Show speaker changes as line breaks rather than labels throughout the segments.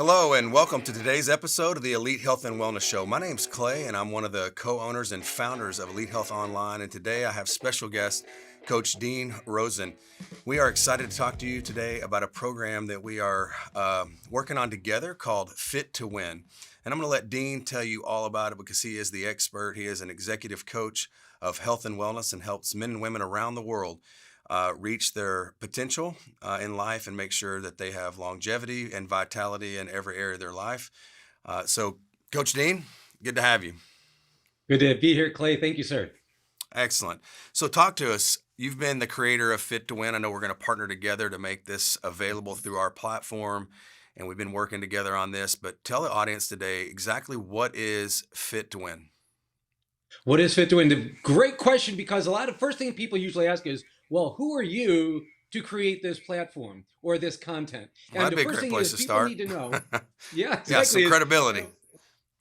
Hello and welcome to today's episode of the Elite Health and Wellness Show. My name's Clay and I'm one of the co-owners and founders of Elite Health Online, and today I have special guest Coach Dean Rosson. We are excited to talk to you today about a program that we are working on together called Fit to Win. And I'm going to let Dean tell you all about it because he is the expert. He is an executive coach of health and wellness and helps men and women around the world reach their potential in life and make sure that they have longevity and vitality in every area of their life. So, Coach Dean, good to have you.
Good to be here, Clay. Thank you, sir.
Excellent. So talk to us. You've been the creator of Fit to Win. I know we're going to partner together to make this available through our platform, and we've been working together on this. But tell the audience today exactly what is Fit to Win.
What is Fit to Win? The great question, because first thing people usually ask is, well, who are you to create this platform or this content?
Well,
And
that'd
the
be a
first
great
thing
place
is
to
people
start.
need to know. Yeah, exactly.
Yeah, some credibility.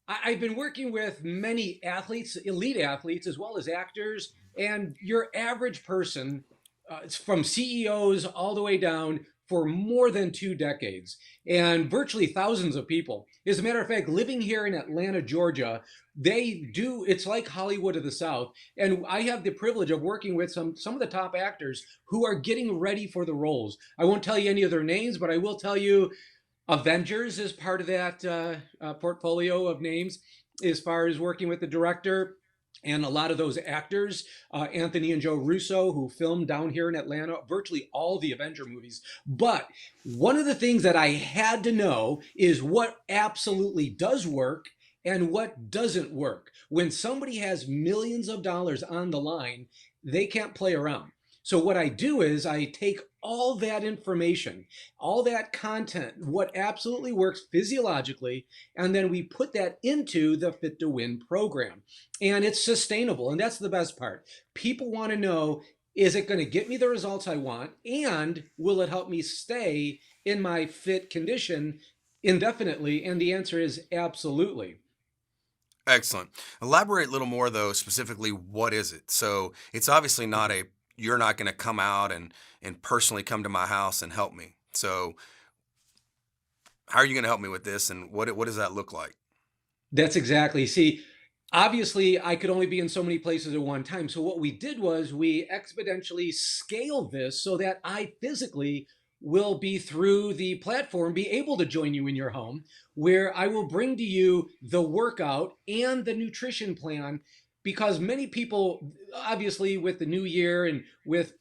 I've been working with many athletes, elite athletes, as well as actors, and your average person, it's from CEOs all the way down, for more than 2 decades, and virtually thousands of people. As a matter of fact, living here in Atlanta, Georgia, it's like Hollywood of the South. And I have the privilege of working with some of the top actors who are getting ready for the roles. I won't tell you any of their names, but I will tell you Avengers is part of that portfolio of names as far as working with the director. And a lot of those actors, Anthony and Joe Russo, who filmed down here in Atlanta, virtually all the Avenger movies. But one of the things that I had to know is what absolutely does work and what doesn't work. When somebody has millions of dollars on the line, they can't play around. So what I do is I take all that information, all that content, what absolutely works physiologically, and then we put that into the Fit to Win program. And it's sustainable, and that's the best part. People want to know, is it going to get me the results I want, and will it help me stay in my fit condition indefinitely? And the answer is absolutely.
Excellent. Elaborate a little more, though, specifically, what is it? So it's obviously not you're not going to come out and personally come to my house and help me. So how are you going to help me with this, and what does that look like?
That's exactly. See, obviously, I could only be in so many places at one time. So what we did was we exponentially scaled this so that I physically will be through the platform, be able to join you in your home, where I will bring to you the workout and the nutrition plan. Because many people, obviously, with the new year and with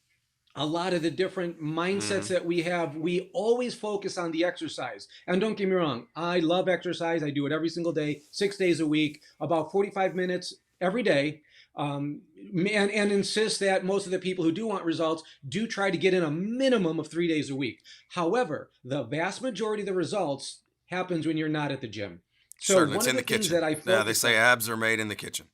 a lot of the different mindsets that we have, we always focus on the exercise. And don't get me wrong, I love exercise. I do it every single day, 6 days a week, about 45 minutes every day. And insist that most of the people who do want results do try to get in a minimum of 3 days a week. However, the vast majority of the results happens when you're not at the gym. So
Certainly,
one
it's
of
in
the
the
things
kitchen.
that I
Yeah, they
focus
say
on,
abs are made in the kitchen.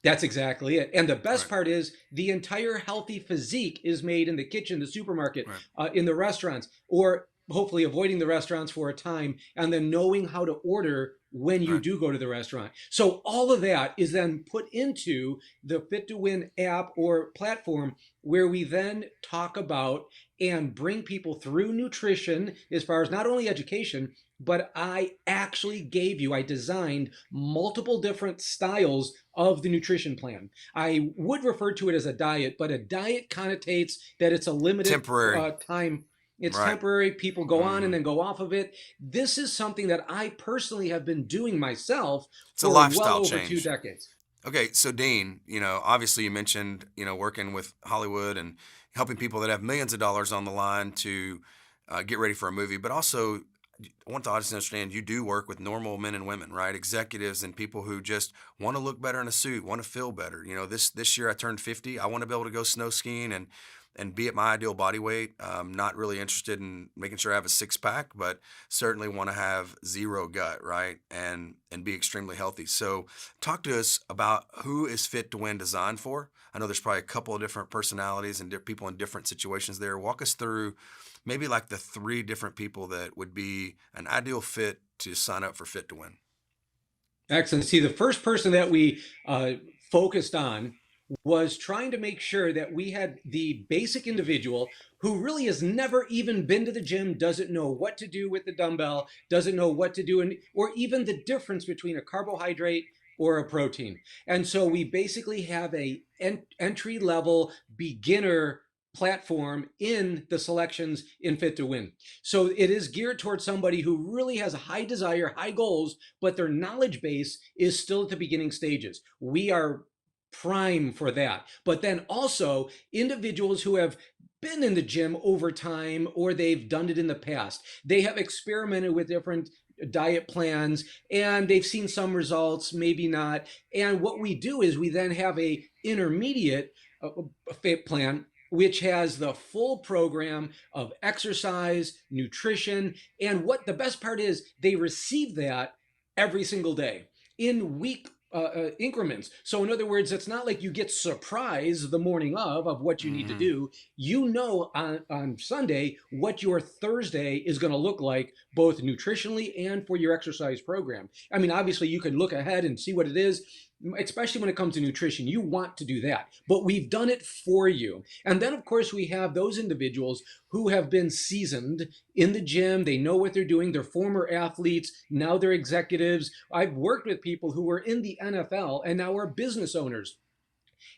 that's exactly it. And the best
Right.
part is the entire healthy physique is made in the kitchen, the supermarket,
Right.
in the restaurants, or hopefully avoiding the restaurants for a time and then knowing how to order when you
Right.
do go to the restaurant. So all of that is then put into the Fit to Win app or platform, where we then talk about and bring people through nutrition as far as not only education, but I designed multiple different styles of the nutrition plan. I would refer to it as a diet, but a diet connotates that it's a limited
Temporary.
time. It's
Right.
temporary. People go on and
Mm.
then go off of it. This is something that I personally have been doing myself
It's a
for well
lifestyle
over two
change.
decades.
Okay, so Dean, obviously you mentioned, working with Hollywood and helping people that have millions of dollars on the line to get ready for a movie, but also I want the audience to understand you do work with normal men and women, right? Executives and people who just want to look better in a suit, want to feel better. This year I turned 50. I want to be able to go snow skiing and be at my ideal body weight. Not really interested in making sure I have a six pack, but certainly want to have zero gut, right? And be extremely healthy. So talk to us about who is Fit to Win designed for. I know there's probably a couple of different personalities and people in different situations there. Walk us through maybe like the 3 different people that would be an ideal fit to sign up for Fit to Win.
Excellent. See, the first person that we focused on was trying to make sure that we had the basic individual who really has never even been to the gym, doesn't know what to do with the dumbbell, doesn't know what to do, or even the difference between a carbohydrate or a protein. And so we basically have a entry level beginner platform in the selections in Fit to Win. So it is geared towards somebody who really has a high desire, high goals, but their knowledge base is still at the beginning stages. We are prime for that. But then also individuals who have been in the gym over time, or they've done it in the past. They have experimented with different diet plans and they've seen some results, maybe not. And what we do is we then have a intermediate plan which has the full program of exercise, nutrition, and what the best part is, they receive that every single day in week increments. So in other words, it's not like you get surprised the morning of what you need to
Hmm.
do. You know on Sunday what your Thursday is going to look like, both nutritionally and for your exercise program. I mean, obviously you can look ahead and see what it is, especially when it comes to nutrition. You want to do that, but we've done it for you. And then of course we have those individuals who have been seasoned in the gym. They know what they're doing. They're former athletes. Now they're executives. I've worked with people who were in the NFL and now are business owners.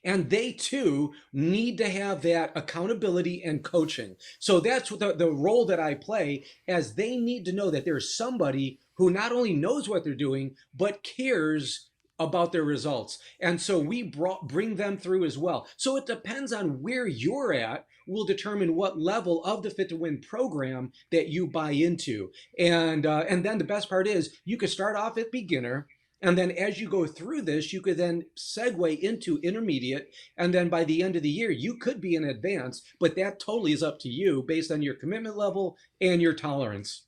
And they too need to have that accountability and coaching. So that's what the role that I play, as they need to know that there's somebody who not only knows what they're doing, but cares about their results. And so we bring them through as well. So it depends on where you're at, will determine what level of the Fit to Win program that you buy into. And then the best part is you could start off at beginner, and then as you go through this, you could then segue into intermediate. And then by the end of the year, you could be in advance, but that totally is up to you based on your commitment level and your tolerance,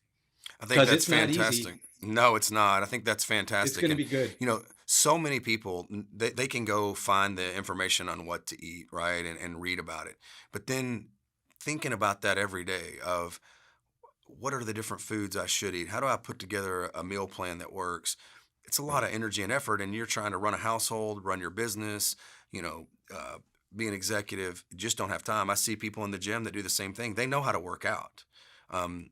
I think
because
that's
it's not easy.
fantastic. No, it's not. I think that's
It's
fantastic.
going to
And,
be good.
so many people, they can go find the information on what to eat, right? And read about it. But then thinking about that every day of what are the different foods I should eat? How do I put together a meal plan that works? It's a lot
Right.
of energy and effort, and you're trying to run a household, run your business, you know, uh, be an executive. You just don't have time. I see people in the gym that do the same thing. They know how to work out.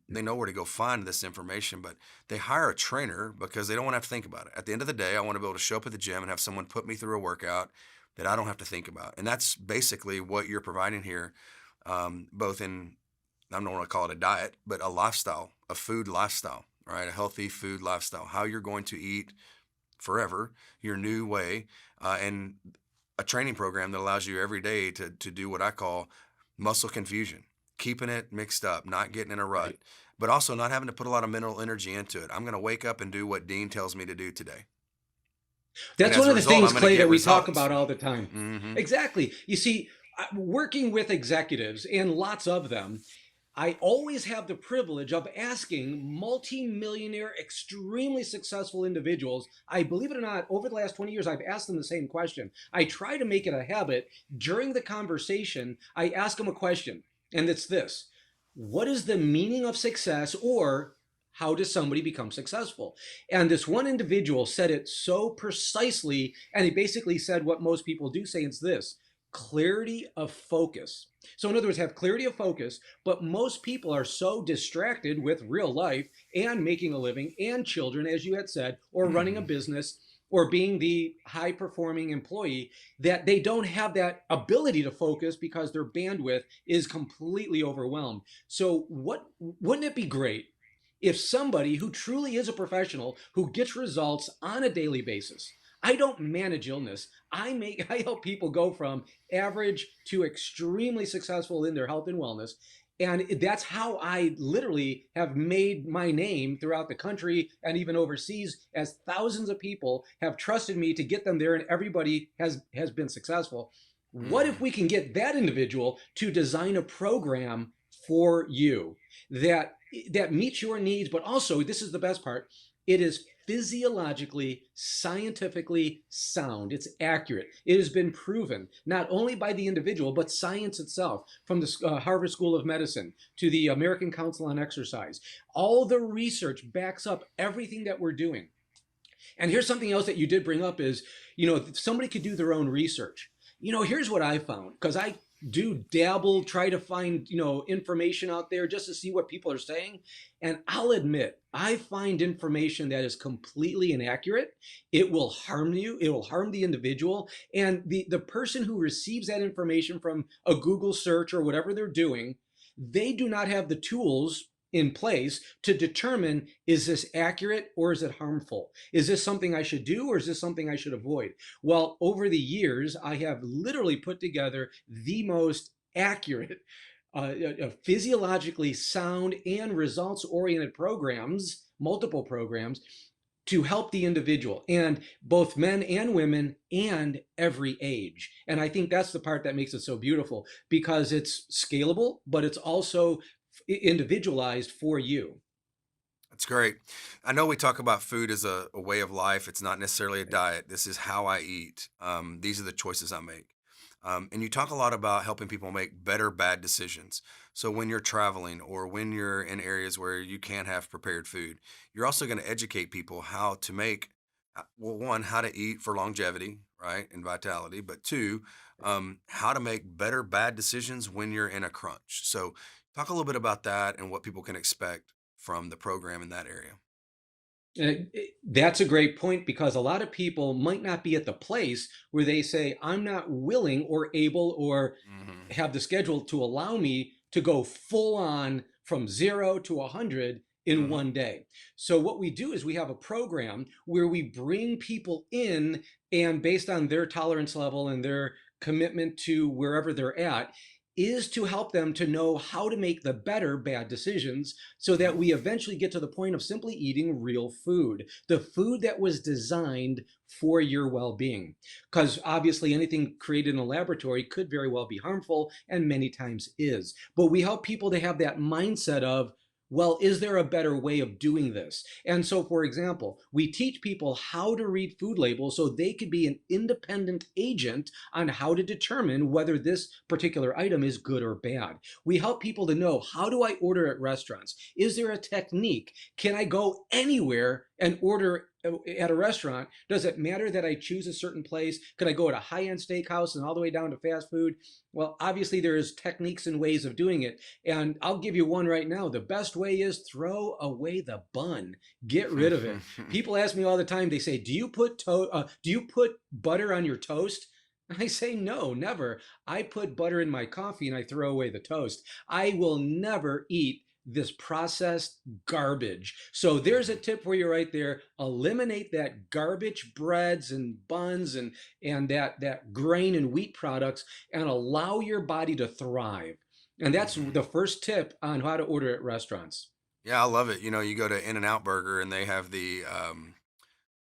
They know where to go find this information, but they hire a trainer because they don't want to have to think about it. At the end of the day, I want to be able to show up at the gym and have someone put me through a workout that I don't have to think about. And that's basically what you're providing here, both in, I don't want to call it a diet, but a lifestyle, a food lifestyle, right? A healthy food lifestyle, how you're going to eat forever, your new way, and a training program that allows you every day to do what I call muscle confusion, keeping it mixed up, not getting in a rut,
Right.
but also not having to put a lot of mental energy into it. I'm going to wake up and do what Dean tells me to do today. And
That's
as
one
a
of the
result, I'm
things,
going to
Clay,
get
that we talk
results.
about all the time.
Hmm.
Exactly. You see, working with executives, and lots of them, I always have the privilege of asking multi-millionaire, extremely successful individuals. I believe it or not, over the last 20 years, I've asked them the same question. I try to make it a habit. During the conversation, I ask them a question, and it's this: what is the meaning of success, or how does somebody become successful? And this one individual said it so precisely, and he basically said what most people do say, it's this: clarity of focus. So, in other words, have clarity of focus, but most people are so distracted with real life and making a living and children, as you had said, or running a
Hmm.
business or being the high performing employee, that they don't have that ability to focus because their bandwidth is completely overwhelmed. So, what wouldn't it be great if somebody who truly is a professional who gets results on a daily basis? I don't manage illness. I help people go from average to extremely successful in their health and wellness. And that's how I literally have made my name throughout the country and even overseas, as thousands of people have trusted me to get them there, and everybody has been successful. What if
Hmm.
we can get that individual to design a program for you that that meets your needs, but also, this is the best part, it is physiologically, scientifically sound. It's accurate. It has been proven not only by the individual, but science itself, from the Harvard School of Medicine to the American Council on Exercise. All the research backs up everything that we're doing. And here's something else that you did bring up is, somebody could do their own research. Here's what I found, because I do dabble, try to find, information out there just to see what people are saying. And I'll admit, I find information that is completely inaccurate. It will harm you, it will harm the individual. And the person who receives that information from a Google search or whatever they're doing, they do not have the tools in place to determine, is this accurate or is it harmful? Is this something I should do or is this something I should avoid? Well, over the years, I have literally put together the most accurate, physiologically sound and results oriented programs, multiple programs, to help the individual, and both men and women and every age. And I think that's the part that makes it so beautiful, because it's scalable, but it's also individualized for you.
That's great. I know we talk about food as a way of life. It's not necessarily a diet. This is how I eat. These are the choices I make. And you talk a lot about helping people make better bad decisions. So when you're traveling or when you're in areas where you can't have prepared food, you're also going to educate people how to make, well, one, how to eat for longevity, right, and vitality, but two, how to make better bad decisions when you're in a crunch. So talk a little bit about that and what people can expect from the program in that area.
That's a great point, because a lot of people might not be at the place where they say, I'm not willing or able or
Hmm.
have the schedule to allow me to go full on from 0 to 100 in
Hmm.
one day. So, what we do is we have a program where we bring people in, and based on their tolerance level and their commitment to wherever they're at, is to help them to know how to make the better bad decisions, so that
Hmm.
we eventually get to the point of simply eating real food, the food that was designed for your well being. Because obviously, anything created in a laboratory could very well be harmful, and many times is. But we help people to have that mindset of, well, is there a better way of doing this? And so, for example, we teach people how to read food labels so they could be an independent agent on how to determine whether this particular item is good or bad. We help people to know, how do I order at restaurants? Is there a technique? Can I go anywhere and order at a restaurant? Does it matter that I choose a certain place? Could I go at a high-end steakhouse and all the way down to fast food? Well, obviously there's techniques and ways of doing it. And I'll give you one right now. The best way is throw away the bun. Get rid of it. People ask me all the time, they say, do you put butter on your toast? I say no, never. I put butter in my coffee and I throw away the toast. I will never eat this processed garbage. So there's a
Hmm.
tip for you right there. Eliminate that garbage breads and buns and that grain and wheat products, and allow your body to thrive. And that's
Hmm.
the first tip on how to order at restaurants.
Yeah, I love it. You go to In-N-Out Burger and they have the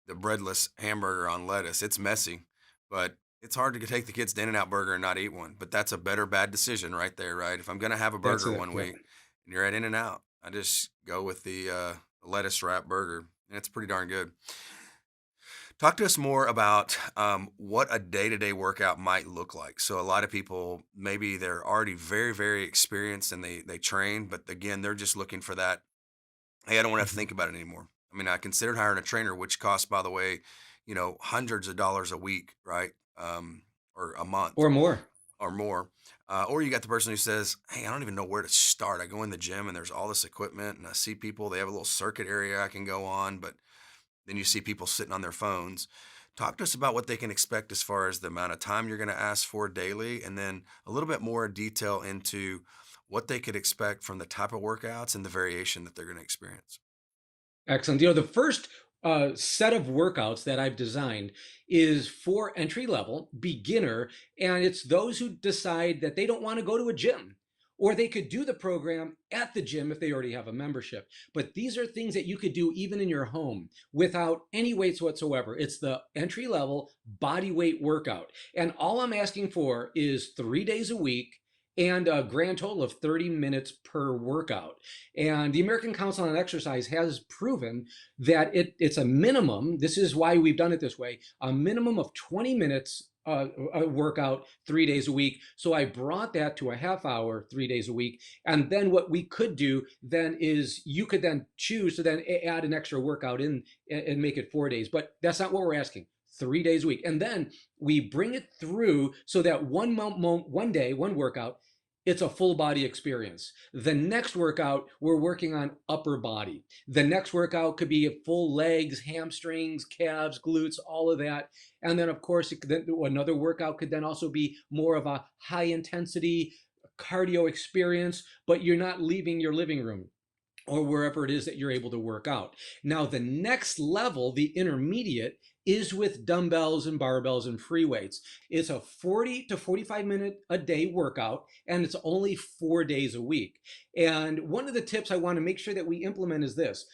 breadless hamburger on lettuce. It's messy, but it's hard to take the kids to In-N-Out Burger and not eat one. But that's a better bad decision right there, right? If I'm gonna have a
That's
burger
it.
one
Yeah.
week and you're at In-N-Out, I just go with the lettuce wrap burger, and it's pretty darn good. Talk to us more about what a day-to-day workout might look like. So a lot of people, maybe they're already very, very experienced and they train, but again, they're just looking for that. Hey, I don't want to have to
Mhm.
think about it anymore. I mean, I considered hiring a trainer, which costs, by the way, hundreds of dollars a week, right? Or a month
Or more.
or more. Or you got the person who says, hey, I don't even know where to start. I go in the gym and there's all this equipment and I see people, they have a little circuit area I can go on, but then you see people sitting on their phones. Talk to us about what they can expect as far as the amount of time you're going to ask for daily, and then a little bit more detail into what they could expect from the type of workouts and the variation that they're going to experience.
Excellent. The first set of workouts that I've designed is for entry level, beginner, and it's those who decide that they don't want to go to a gym. Or they could do the program at the gym if they already have a membership. But these are things that you could do even in your home without any weights whatsoever. It's the entry level body weight workout. And all I'm asking for is 3 days a week and a grand total of 30 minutes per workout. And the American Council on Exercise has proven that it's a minimum. This is why we've done it this way: a minimum of 20 minutes a workout 3 days a week. So I brought that to a half hour 3 days a week. And then what we could do then is you could then choose to then add an extra workout in and make it 4 days. But that's not what we're asking. 3 days a week. And then we bring it through so that one day, one workout, it's a full body experience. The next workout, we're working on upper body. The next workout could be full legs, hamstrings, calves, glutes, all of that. And then, of course, another workout could then also be more of a high intensity cardio experience, but you're not leaving your living room or wherever it is that you're able to work out. Now, the next level, the intermediate, is with dumbbells and barbells and free weights. It's a 40 to 45-minute a day workout, and it's only 4 days a week. And one of the tips I want to make sure that we implement is this: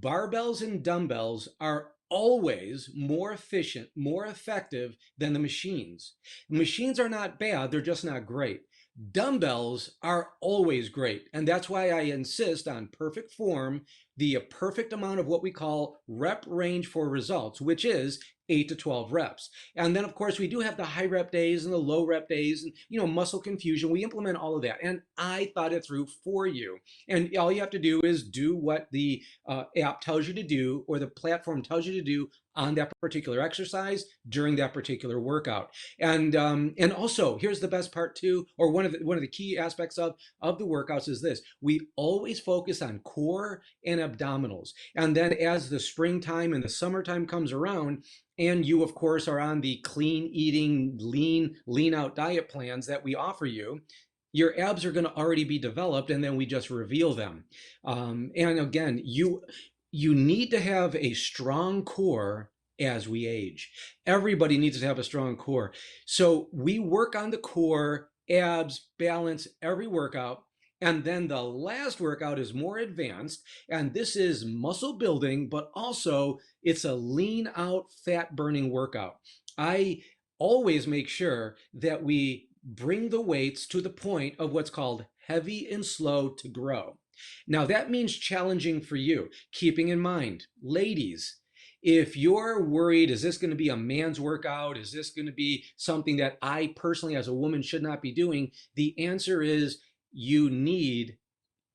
barbells and dumbbells are always more efficient, more effective than the machines. Machines are not bad, they're just not great. Dumbbells are always great. And that's why I insist on perfect form, the perfect amount of what we call rep range for results, which is 8 to 12 reps. And then, of course, we do have the high rep days and the low rep days and, muscle confusion. We implement all of that. And I thought it through for you. And all you have to do is do what the app tells you to do, or the platform tells you to do on that particular exercise during that particular workout. And also, here's the best part too, or one of the key aspects of the workouts is this: we always focus on core and abdominals. And then as the springtime and the summertime comes around, and you of course are on the clean eating, lean out diet plans that we offer you, your abs are going to already be developed, and then we just reveal them. And again, you need to have a strong core as we age. Everybody needs to have a strong core. So we work on the core, abs, balance every workout. And then the last workout is more advanced. And this is muscle building, but also it's a lean out, fat burning workout. I always make sure that we bring the weights to the point of what's called heavy and slow to grow. Now, that means challenging for you, keeping in mind, ladies, if you're worried, is this going to be a man's workout? Is this going to be something that I personally, as a woman, should not be doing? The answer is you need,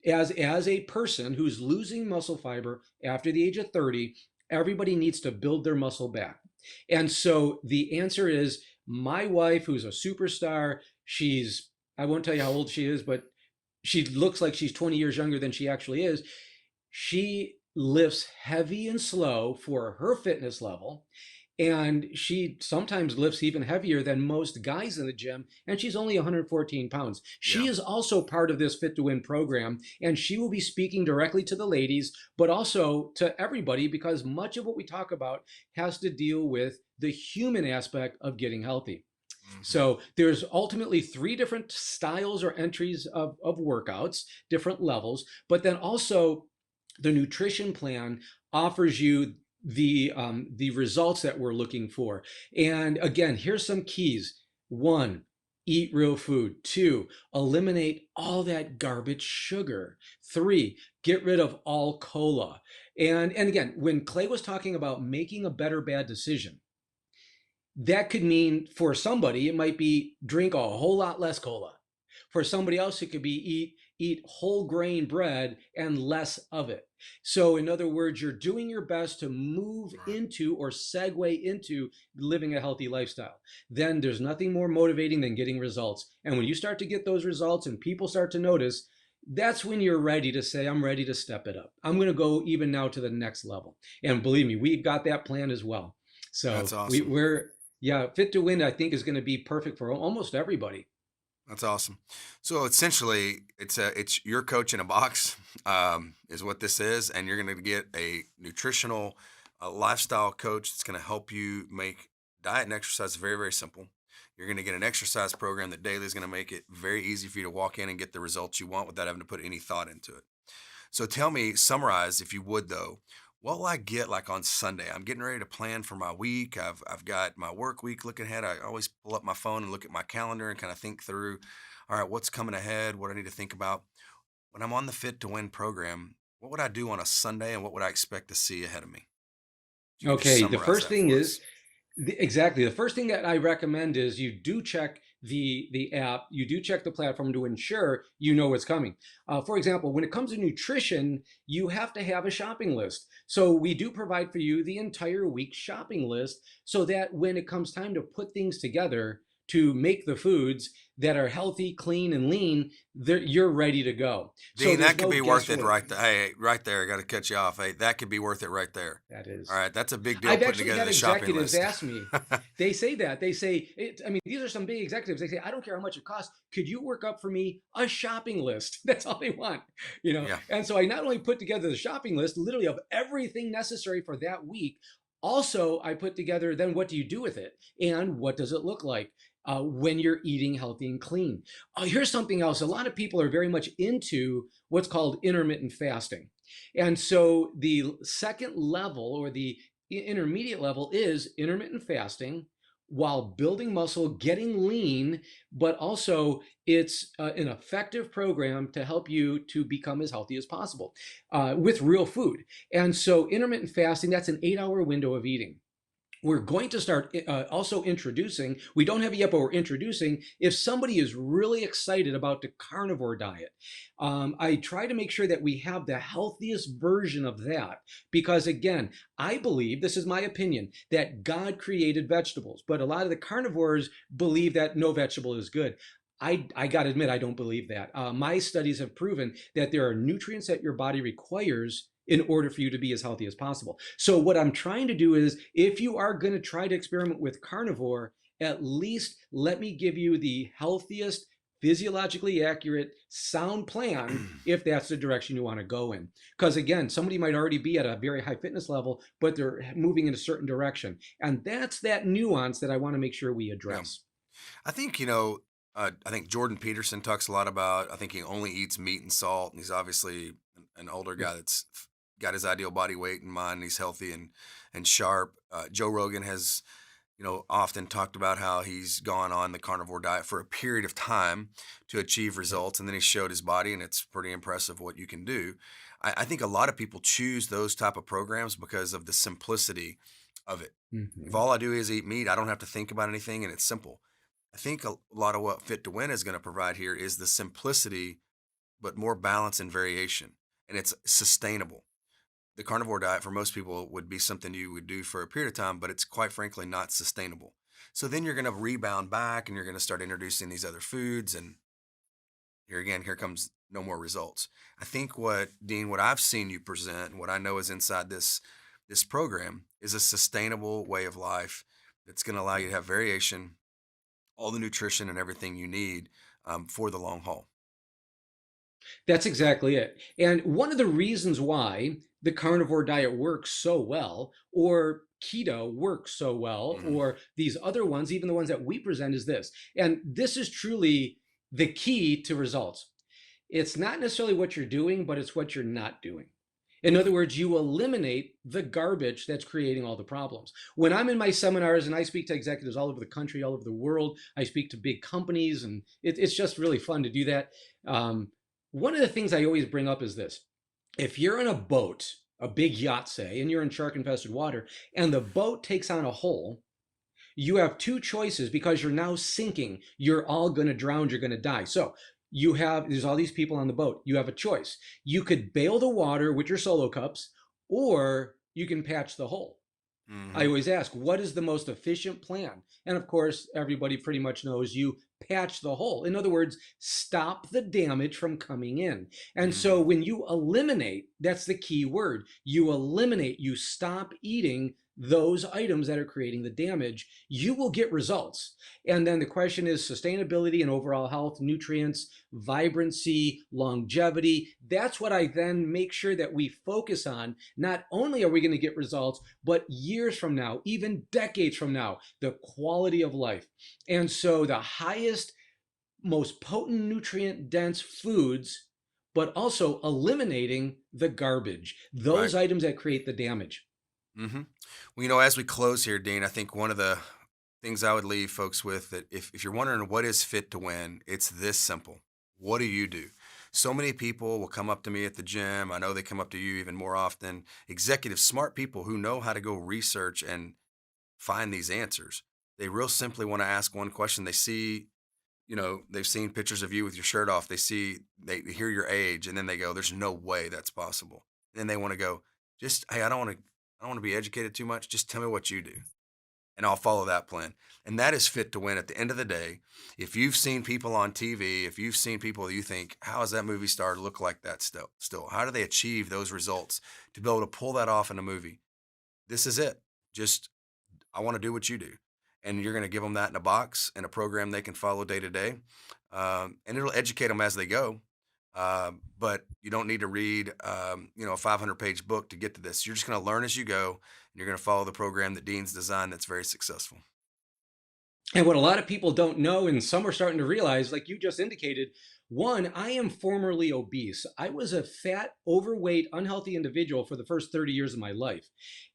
as a person who's losing muscle fiber after the age of 30, everybody needs to build their muscle back. And so the answer is, my wife, who's a superstar, I won't tell you how old she is, but she looks like she's 20 years younger than she actually is. She lifts heavy and slow for her fitness level. And she sometimes lifts even heavier than most guys in the gym. And she's only 114 pounds. She
Yeah.
is also part of this Fit to Win program. And she will be speaking directly to the ladies, but also to everybody, because much of what we talk about has to deal with the human aspect of getting healthy.
Hmm.
So there's ultimately 3 different styles or entries of workouts, different levels, but then also the nutrition plan offers you the results that we're looking for. And again, here's some keys. 1, eat real food. 2, eliminate all that garbage sugar. 3, get rid of all cola. And again, when Clay was talking about making a better bad decision, that could mean for somebody, it might be drink a whole lot less cola. For somebody else, it could be eat whole grain bread and less of it. So in other words, you're doing your best to move
Right.
into or segue into living a healthy lifestyle. Then there's nothing more motivating than getting results. And when you start to get those results and people start to notice, that's when you're ready to say, I'm ready to step it up. I'm going to go even now to the next level. And believe me, we've got that plan as well.
That's
So
awesome.
yeah, Fit to Win, I think, is going to be perfect for almost everybody.
That's awesome. So essentially, it's your coach in a box, is what this is, and you're going to get a nutritional, lifestyle coach that's going to help you make diet and exercise very, very simple. You're going to get an exercise program that daily is going to make it very easy for you to walk in and get the results you want without having to put any thought into it. So tell me, summarize if you would though, what will I get like on Sunday? I'm getting ready to plan for my week. I've got my work week looking ahead. I always pull up my phone and look at my calendar and kind of think through, all right, what's coming ahead, what I need to think about. When I'm on the Fit to Win program, what would I do on a Sunday and what would I expect to see ahead of me? You can just
Okay, the
summarize
first
that
thing
for
is
us.
exactly. The first thing that I recommend is you do check the app, you do check the platform to ensure you know what's coming. For example, when it comes to nutrition, you have to have a shopping list. So we do provide for you the entire week's shopping list so that when it comes time to put things together to make the foods that are healthy, clean, and lean, you're ready to go. So
Dean,
there's
that could
no
be worth it
guesswork.
right there. Hey, right there, I got to cut you off. Hey, that could be worth it right there.
That
All
is.
right, that's a big deal
I've
putting
actually
together
had
the shopping
executives
list.
ask me, they say that. They say, I mean, these are some big executives. They say, I don't care how much it costs. Could you work up for me a shopping list? That's all they want, you know?
Yeah.
And so I not only put together the shopping list, literally of everything necessary for that week, also I put together then what do you do with it? And what does it look like? When you're eating healthy and clean. Here's something else. A lot of people are very much into what's called intermittent fasting. And so the second level or the intermediate level is intermittent fasting while building muscle, getting lean, but also it's an effective program to help you to become as healthy as possible with real food. And so intermittent fasting, that's an 8-hour window of eating. We're going to start also introducing, we don't have it yet, but we're introducing, if somebody is really excited about the carnivore diet, I try to make sure that we have the healthiest version of that. Because again, I believe, this is my opinion, that God created vegetables, but a lot of the carnivores believe that no vegetable is good. I got to admit, I don't believe that. My studies have proven that there are nutrients that your body requires in order for you to be as healthy as possible. So what I'm trying to do is, if you are going to try to experiment with carnivore, at least let me give you the healthiest, physiologically accurate, sound plan if that's the direction you want to go in. Because again, somebody might already be at a very high fitness level, but they're moving in a certain direction. And that's that nuance that I want to make sure we
Yeah.
address.
I think, I think Jordan Peterson talks a lot about, I think he only eats meat and salt. And he's obviously an older
Yeah.
guy that's got his ideal body weight in mind. And he's healthy and sharp. Joe Rogan has, often talked about how he's gone on the carnivore diet for a period of time to achieve
Yep.
results. And then he showed his body, and it's pretty impressive what you can do. I think a lot of people choose those type of programs because of the simplicity of it. If
Mm-hmm.
all I do is eat meat, I don't have to think about anything and it's simple. I think a lot of what Fit to Win is going to provide here is the simplicity, but more balance and variation, and it's sustainable. The carnivore diet for most people would be something you would do for a period of time, but it's quite frankly not sustainable. So then you're going to rebound back and you're going to start introducing these other foods. And here again, here comes no more results. I think what I've seen you present and what I know is inside this program is a sustainable way of life that's going to allow you to have variation, all the nutrition and everything you need for the long haul.
That's exactly it. And one of the reasons why the carnivore diet works so well, or keto works so well,
Hmm.
or these other ones, even the ones that we present, is this. And this is truly the key to results. It's not necessarily what you're doing, but it's what you're not doing. In other words, you eliminate the garbage that's creating all the problems. When I'm in my seminars and I speak to executives all over the country, all over the world, I speak to big companies, and it's just really fun to do that. One of the things I always bring up is this: if you're in a boat, a big yacht, say, and you're in shark infested water, and the boat takes on a hole, you have two choices because you're now sinking. You're all going to drown. You're going to die. So there's all these people on the boat. You have a choice. You could bail the water with your solo cups, or you can patch the hole. I
Hmm.
always ask, what is the most efficient plan? And of course, everybody pretty much knows you patch the hole. In other words, stop the damage from coming in. And so
Hmm.
when you eliminate, that's the key word. You eliminate, you stop eating those items that are creating the damage, you will get results. And then the question is sustainability and overall health, nutrients, vibrancy, longevity. That's what I then make sure that we focus on. Not only are we going to get results, but years from now, even decades from now, the quality of life. And so the highest, most potent nutrient dense foods, but also eliminating the garbage,
Right.
those items that create the damage.
Hmm. Well, as we close here, Dean, I think one of the things I would leave folks with, that if you're wondering what is Fit to Win, it's this simple. What do you do? So many people will come up to me at the gym. I know they come up to you even more often. Executives, smart people who know how to go research and find these answers. They real simply want to ask one question. They see they've seen pictures of you with your shirt off. They hear your age, and then they go, "There's no way that's possible." Then they want to go, "Just hey, I don't want to be educated too much. Just tell me what you do, and I'll follow that plan." And that is fit to win. At the end of the day, if you've seen people on TV, if you've seen people you think, "How does that movie star look like that still? How do they achieve those results to be able to pull that off in a movie?" This is it. Just I want to do what you do. And you're going to give them that in a box and a program they can follow day to day. And it'll educate them as they go. But you don't need to read, a 500-page book to get to this. You're just going to learn as you go, and you're going to follow the program that Dean's designed that's very successful.
And what a lot of people don't know, and some are starting to realize, like you just indicated, one, I am formerly obese. I was a fat, overweight, unhealthy individual for the first 30 years of my life.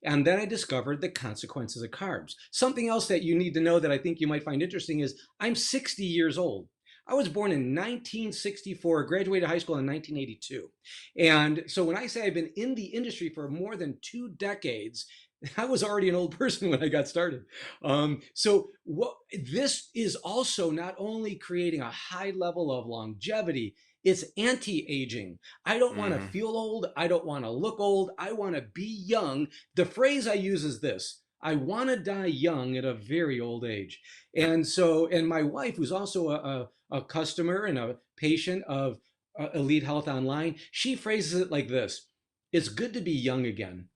And then I discovered the consequences of carbs. Something else that you need to know that I think you might find interesting is I'm 60 years old. I was born in 1964, graduated high school in 1982. And so when I say I've been in the industry for more than 2 decades, I was already an old person when I got started. So what this is also not only creating a high level of longevity, it's anti-aging. I don't want to
Hmm.
feel old. I don't want to look old. I want to be young. The phrase I use is this: I want to die young at a very old age.
Yep.
And so, and my wife, who's also a customer and a patient of Elite Health Online, she phrases it like this: it's good to be young again.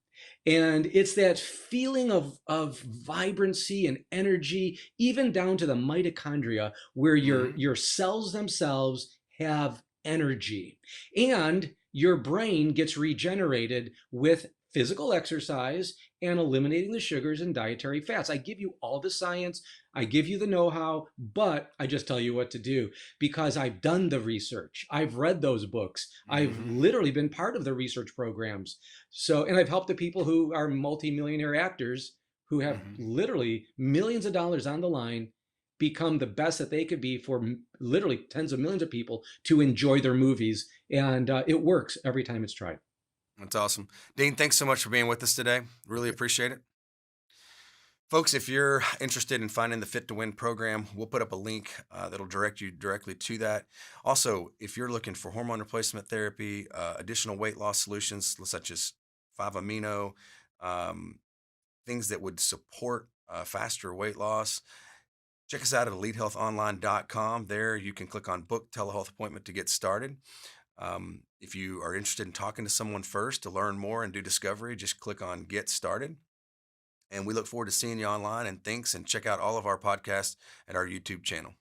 And it's that feeling of vibrancy and energy, even down to the mitochondria, where
Hmm.
your cells themselves have energy. And your brain gets regenerated with physical exercise and eliminating the sugars and dietary fats. I give you all the science, I give you the know how, but I just tell you what to do because I've done the research. I've read those books. I've
Hmm.
literally been part of the research programs. So, and I've helped the people who are multimillionaire actors who have
Hmm.
literally millions of dollars on the line become the best that they could be for literally tens of millions of people to enjoy their movies. And it works every time it's tried.
That's awesome. Dean, thanks so much for being with us today. Really appreciate it. Folks, if you're interested in finding the Fit to Win program, we'll put up a link that'll direct you directly to that. Also, if you're looking for hormone replacement therapy, additional weight loss solutions such as 5 amino, um, things that would support faster weight loss, check us out at elitehealthonline.com. There you can click on book telehealth appointment to get started. If you are interested in talking to someone first to learn more and do discovery, just click on get started. And we look forward to seeing you online, and thanks, and check out all of our podcasts at our YouTube channel.